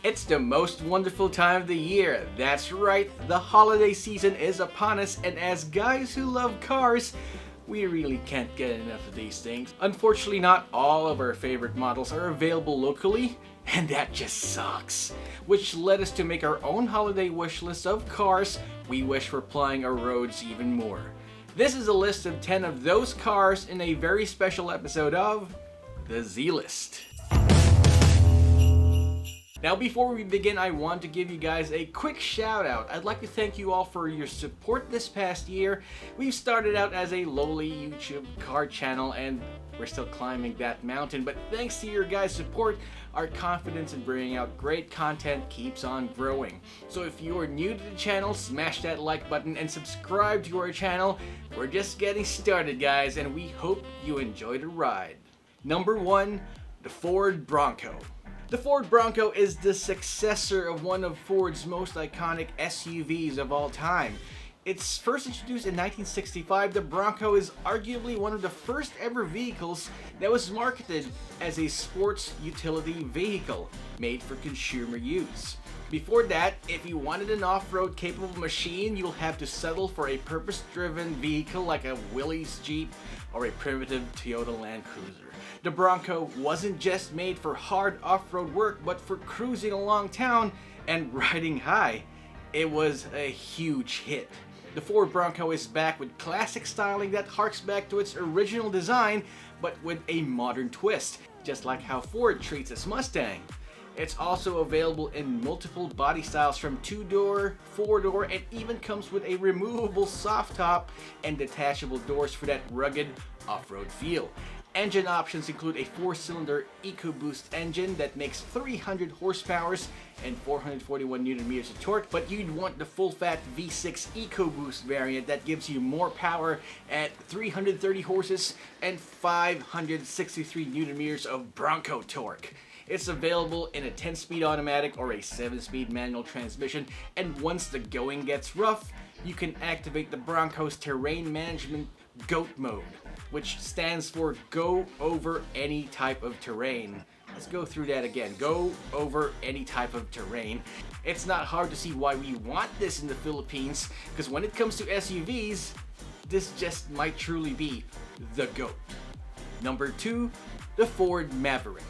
It's the most wonderful time of the year. That's right, the holiday season is upon us, and as guys who love cars, we really can't get enough of these things. Unfortunately, not all of our favorite models are available locally, and that just sucks. Which led us to make our own holiday wish list of cars we wish were plying our roads even more. This is a list of 10 of those cars in a very special episode of the Z-List. Now before we begin, I want to give you guys a quick shout out. I'd like to thank you all for your support this past year. We've started out as a lowly YouTube car channel and we're still climbing that mountain, but thanks to your guys' support, our confidence in bringing out great content keeps on growing. So if you are new to the channel, smash that like button and subscribe to our channel. We're just getting started, guys, and we hope you enjoy the ride. Number 1, the Ford Bronco. The Ford Bronco is the successor of one of Ford's most iconic SUVs of all time. It's first introduced in 1965, the Bronco is arguably one of the first ever vehicles that was marketed as a sports utility vehicle made for consumer use. Before that, if you wanted an off-road capable machine, you'll have to settle for a purpose-driven vehicle like a Willys Jeep or a primitive Toyota Land Cruiser. The Bronco wasn't just made for hard off-road work, but for cruising along town and riding high. It was a huge hit. The Ford Bronco is back with classic styling that harks back to its original design, but with a modern twist, just like how Ford treats its Mustang. It's also available in multiple body styles from 2-door, 4-door, and even comes with a removable soft top and detachable doors for that rugged off-road feel. Engine options include a 4-cylinder EcoBoost engine that makes 300 horsepower and 441 Nm of torque, but you'd want the full-fat V6 EcoBoost variant that gives you more power at 330 horses and 563 Nm of Bronco torque. It's available in a 10-speed automatic or a 7-speed manual transmission, and once the going gets rough, you can activate the Bronco's terrain management GOAT mode, which stands for Go Over Any Type of Terrain. Let's go through that again. Go over any type of terrain. It's not hard to see why we want this in the Philippines, because when it comes to SUVs, this just might truly be the GOAT. Number 2, the Ford Maverick.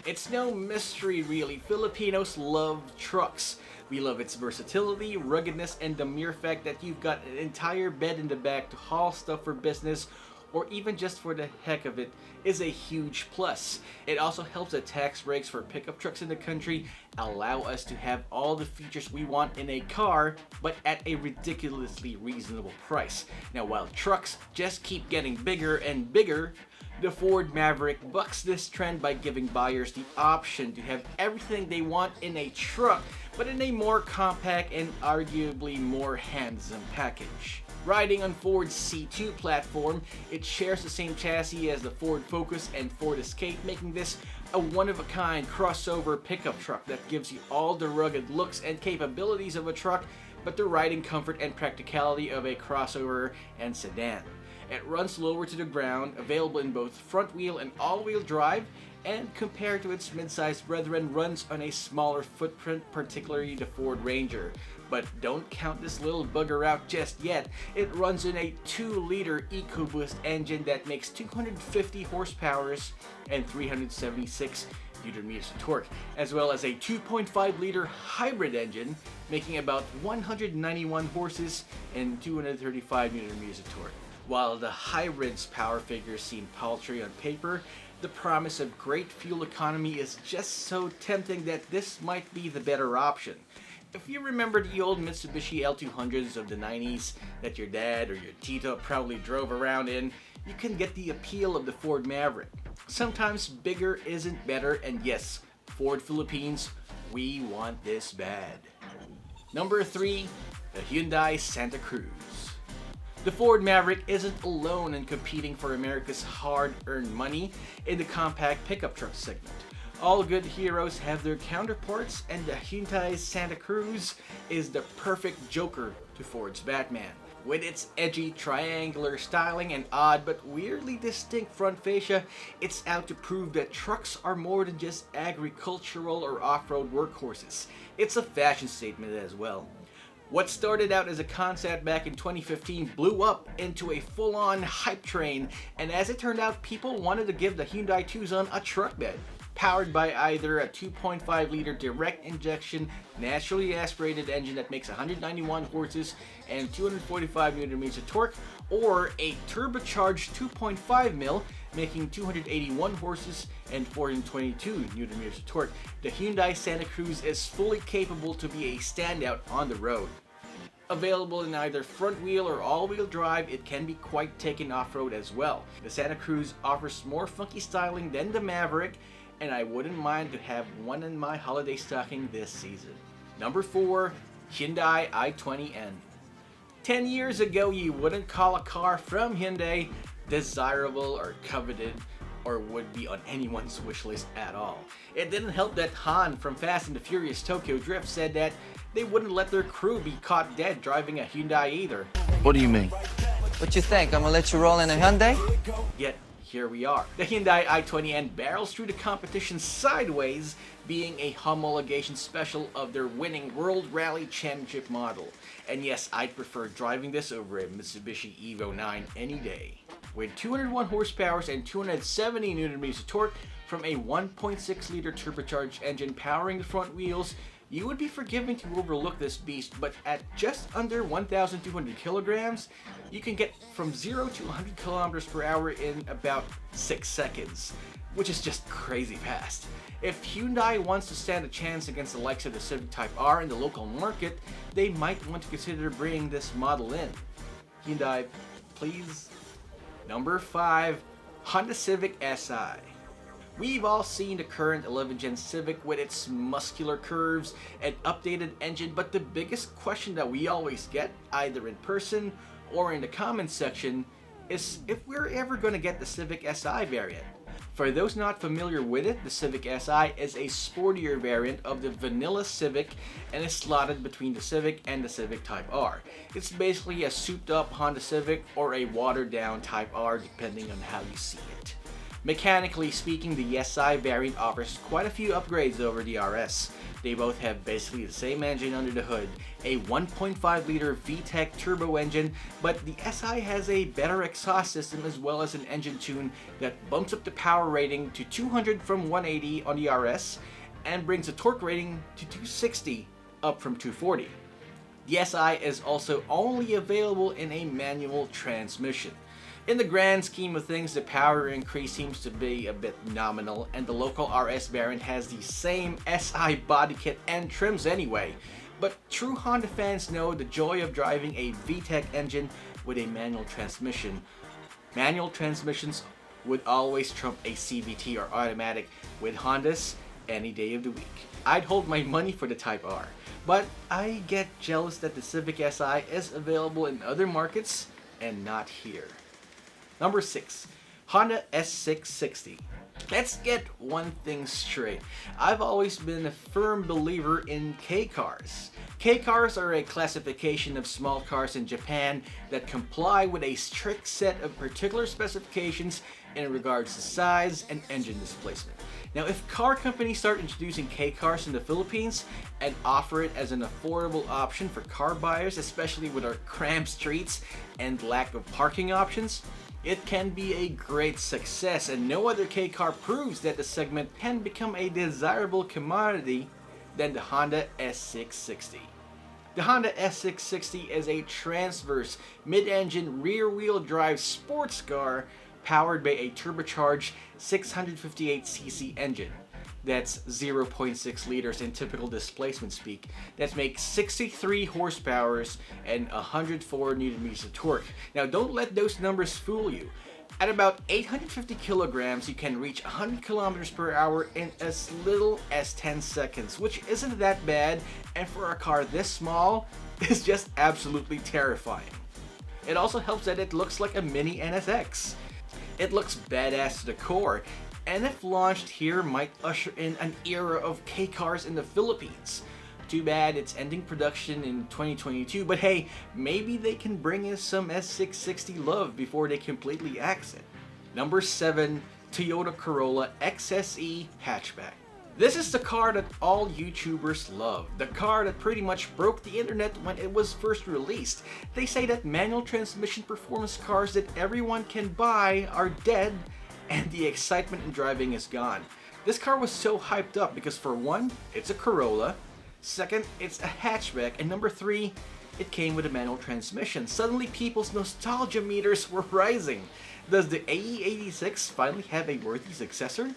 It's no mystery really, Filipinos love trucks. We love its versatility, ruggedness, and the mere fact that you've got an entire bed in the back to haul stuff for business or even just for the heck of it is a huge plus. It also helps that tax breaks for pickup trucks in the country allow us to have all the features we want in a car, but at a ridiculously reasonable price. Now while trucks just keep getting bigger and bigger, the Ford Maverick bucks this trend by giving buyers the option to have everything they want in a truck, but in a more compact and arguably more handsome package. Riding on Ford's C2 platform, it shares the same chassis as the Ford Focus and Ford Escape, making this a one-of-a-kind crossover pickup truck that gives you all the rugged looks and capabilities of a truck, but the riding comfort and practicality of a crossover and sedan. It runs lower to the ground, available in both front-wheel and all-wheel drive, and compared to its mid-sized brethren, runs on a smaller footprint, particularly the Ford Ranger. But don't count this little bugger out just yet. It runs in a 2-liter EcoBoost engine that makes 250 horsepower and 376 Nm of torque, as well as a 2.5-liter hybrid engine making about 191 horses and 235 Nm of torque. While the hybrid's power figures seem paltry on paper, the promise of great fuel economy is just so tempting that this might be the better option. If you remember the old Mitsubishi L200s of the 90s that your dad or your tito probably drove around in, you can get the appeal of the Ford Maverick. Sometimes bigger isn't better, and yes, Ford Philippines, we want this bad. Number 3, the Hyundai Santa Cruz. The Ford Maverick isn't alone in competing for America's hard-earned money in the compact pickup truck segment. All good heroes have their counterparts, and the Hyundai Santa Cruz is the perfect joker to Ford's Batman. With its edgy triangular styling and odd but weirdly distinct front fascia, it's out to prove that trucks are more than just agricultural or off-road workhorses. It's a fashion statement as well. What started out as a concept back in 2015 blew up into a full-on hype train, and as it turned out, people wanted to give the Hyundai Tucson a truck bed. Powered by either a 2.5 liter direct injection naturally aspirated engine that makes 191 horses and 245 Nm of torque, or a turbocharged 2.5 mil making 281 horses and 422 Nm of torque, the Hyundai Santa Cruz is fully capable to be a standout on the road. Available in either front wheel or all-wheel drive, it can be quite taken off-road as well. The Santa Cruz offers more funky styling than the Maverick, and I wouldn't mind to have one in my holiday stocking this season. Number 4, Hyundai i20N. 10 years ago, you wouldn't call a car from Hyundai desirable or coveted or would be on anyone's wish list at all. It didn't help that Han from Fast and the Furious Tokyo Drift said that they wouldn't let their crew be caught dead driving a Hyundai either. What do you mean? What you think? I'm gonna let you roll in a Hyundai? Yet, here we are. The Hyundai i20N barrels through the competition sideways, being a homologation special of their winning World Rally Championship model. And yes, I'd prefer driving this over a Mitsubishi Evo 9 any day. With 201 horsepower and 270 Nm of torque from a 1.6 liter turbocharged engine powering the front wheels, you would be forgiven to overlook this beast, but at just under 1,200 kilograms, you can get from 0 to 100 kilometers per hour in about 6 seconds, which is just crazy fast. If Hyundai wants to stand a chance against the likes of the Civic Type R in the local market, they might want to consider bringing this model in. Hyundai, please. Number 5, Honda Civic Si. We've all seen the current 11th gen Civic with its muscular curves and updated engine, but the biggest question that we always get, either in person or in the comments section, is if we're ever going to get the Civic Si variant. For those not familiar with it, the Civic Si is a sportier variant of the vanilla Civic and is slotted between the Civic and the Civic Type R. It's basically a souped up Honda Civic or a watered down Type R depending on how you see it. Mechanically speaking, the SI variant offers quite a few upgrades over the RS. They both have basically the same engine under the hood, a 1.5 liter VTEC turbo engine, but the SI has a better exhaust system as well as an engine tune that bumps up the power rating to 200 from 180 on the RS and brings the torque rating to 260 up from 240. The SI is also only available in a manual transmission. In the grand scheme of things, the power increase seems to be a bit nominal, and the local RS variant has the same SI body kit and trims anyway. But true Honda fans know the joy of driving a VTEC engine with a manual transmission. Manual transmissions would always trump a CVT or automatic with Hondas any day of the week. I'd hold my money for the Type R, but I get jealous that the Civic Si is available in other markets and not here. Number 6, Honda S660. Let's get one thing straight. I've always been a firm believer in K-cars. K-cars are a classification of small cars in Japan that comply with a strict set of particular specifications in regards to size and engine displacement. Now, if car companies start introducing K-cars in the Philippines and offer it as an affordable option for car buyers, especially with our cramped streets and lack of parking options, it can be a great success, and no other K-car proves that the segment can become a desirable commodity than the Honda S660. The Honda S660 is a transverse, mid-engine, rear-wheel drive sports car powered by a turbocharged 658cc engine. That's 0.6 liters in typical displacement speak. That makes 63 horsepower and 104 Nm of torque. Now don't let those numbers fool you. At about 850 kilograms, you can reach 100 kilometers per hour in as little as 10 seconds, which isn't that bad, and for a car this small, is just absolutely terrifying. It also helps that it looks like a mini NSX. It looks badass to the core, and if launched here, might usher in an era of K-cars in the Philippines. Too bad it's ending production in 2022, but hey, maybe they can bring us some S660 love before they completely axe it. Number 7, Toyota Corolla XSE Hatchback. This is the car that all YouTubers love, the car that pretty much broke the internet when it was first released. They say that manual transmission performance cars that everyone can buy are dead, and the excitement in driving is gone. This car was so hyped up because for one, it's a Corolla, second, it's a hatchback, and number 3, it came with a manual transmission. Suddenly people's nostalgia meters were rising. Does the AE86 finally have a worthy successor?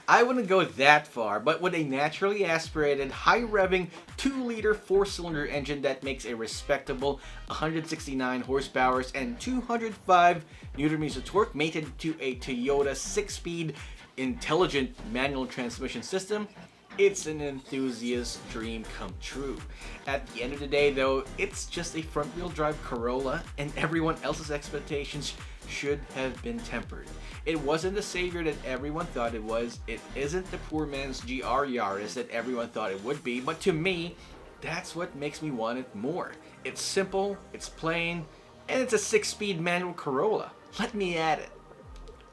I wouldn't go that far, but with a naturally aspirated, high-revving 2-liter 4-cylinder engine that makes a respectable 169 horsepower and 205 Nm of torque mated to a Toyota 6-speed intelligent manual transmission system, it's an enthusiast's dream come true. At the end of the day though, it's just a front-wheel drive Corolla, and everyone else's expectations should have been tempered. It wasn't the savior that everyone thought it was, it isn't the poor man's GR Yaris that everyone thought it would be, but to me, that's what makes me want it more. It's simple, it's plain, and it's a 6-speed manual Corolla. Let me at it.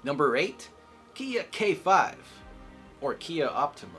Number 8, Kia K5, or Kia Optima.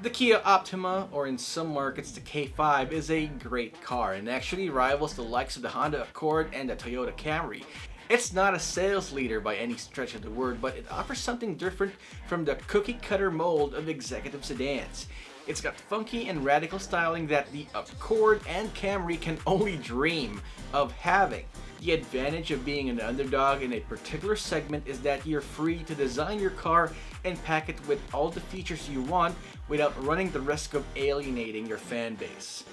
The Kia Optima, or in some markets the K5, is a great car and actually rivals the likes of the Honda Accord and the Toyota Camry. It's not a sales leader by any stretch of the word, but it offers something different from the cookie-cutter mold of executive sedans. It's got funky and radical styling that the Accord and Camry can only dream of having. The advantage of being an underdog in a particular segment is that you're free to design your car and pack it with all the features you want without running the risk of alienating your fan base.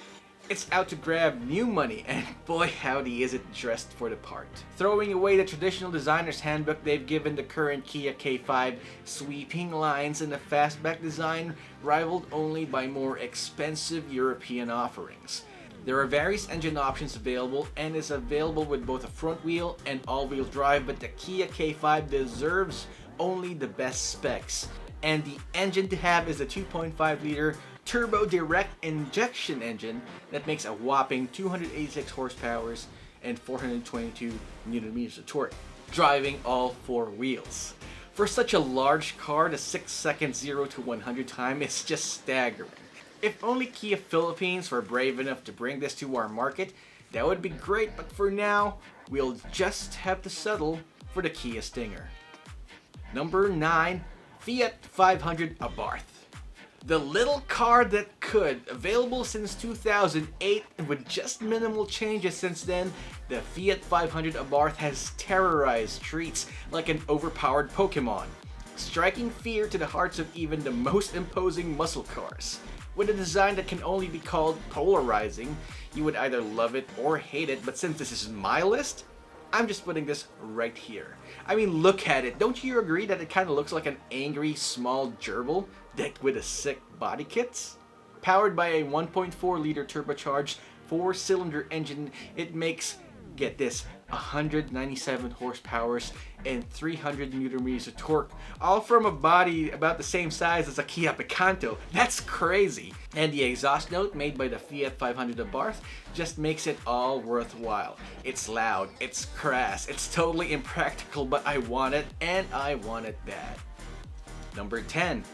It's out to grab new money, and boy howdy is it dressed for the part. Throwing away the traditional designer's handbook, they've given the current Kia K5 sweeping lines and a fastback design rivaled only by more expensive European offerings. There are various engine options available and is available with both a front wheel and all-wheel drive, but the Kia K5 deserves only the best specs. And the engine to have is a 2.5-liter turbo direct injection engine that makes a whopping 286 horsepower and 422 Nm of torque, driving all 4 wheels. For such a large car, the 6-second 0 to 100 time is just staggering. If only Kia Philippines were brave enough to bring this to our market, that would be great, but for now, we'll just have to settle for the Kia Stinger. Number 9, Fiat 500 Abarth. The little car that could, available since 2008 and with just minimal changes since then, the Fiat 500 Abarth has terrorized streets like an overpowered Pokemon, striking fear to the hearts of even the most imposing muscle cars. With a design that can only be called polarizing, you would either love it or hate it, but since this is my list, I'm just putting this right here. I mean, look at it. Don't you agree that it kind of looks like an angry small gerbil decked with a sick body kits? Powered by a 1.4-liter turbocharged 4-cylinder engine, it makes, get this, 197 horsepower and 300 Nm of torque, all from a body about the same size as a Kia Picanto. That's crazy. And the exhaust note made by the Fiat 500 Abarth just makes it all worthwhile. It's loud, it's crass, it's totally impractical, but I want it, and I want it bad. Number 10,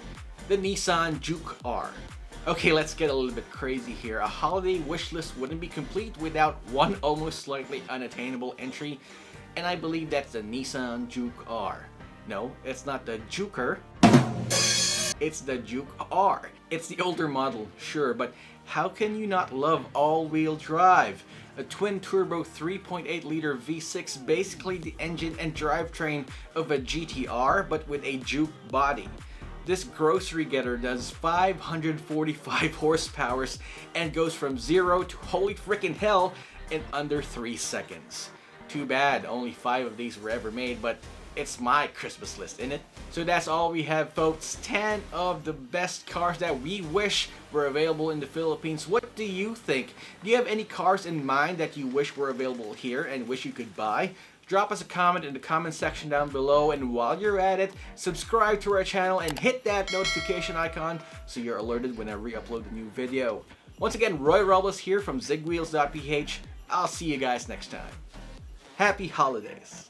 the Nissan Juke R. Okay, let's get a little bit crazy here. A holiday wish list wouldn't be complete without one almost slightly unattainable entry, and I believe that's the Nissan Juke R. No, it's not the Juker. It's the Juke R. It's the older model, sure, but how can you not love all-wheel drive? A twin-turbo 3.8-liter V6, basically the engine and drivetrain of a GTR, but with a Juke body. This grocery getter does 545 horsepower and goes from 0 to holy frickin' hell in under 3 seconds. Too bad only 5 of these were ever made, but it's my Christmas list, innit? So that's all we have, folks. 10 of the best cars that we wish were available in the Philippines. What do you think? Do you have any cars in mind that you wish were available here and wish you could buy? Drop us a comment in the comment section down below, and while you're at it, subscribe to our channel and hit that notification icon so you're alerted whenever we upload a new video. Once again, Roy Robles here from ZigWheels.ph. I'll see you guys next time. Happy holidays.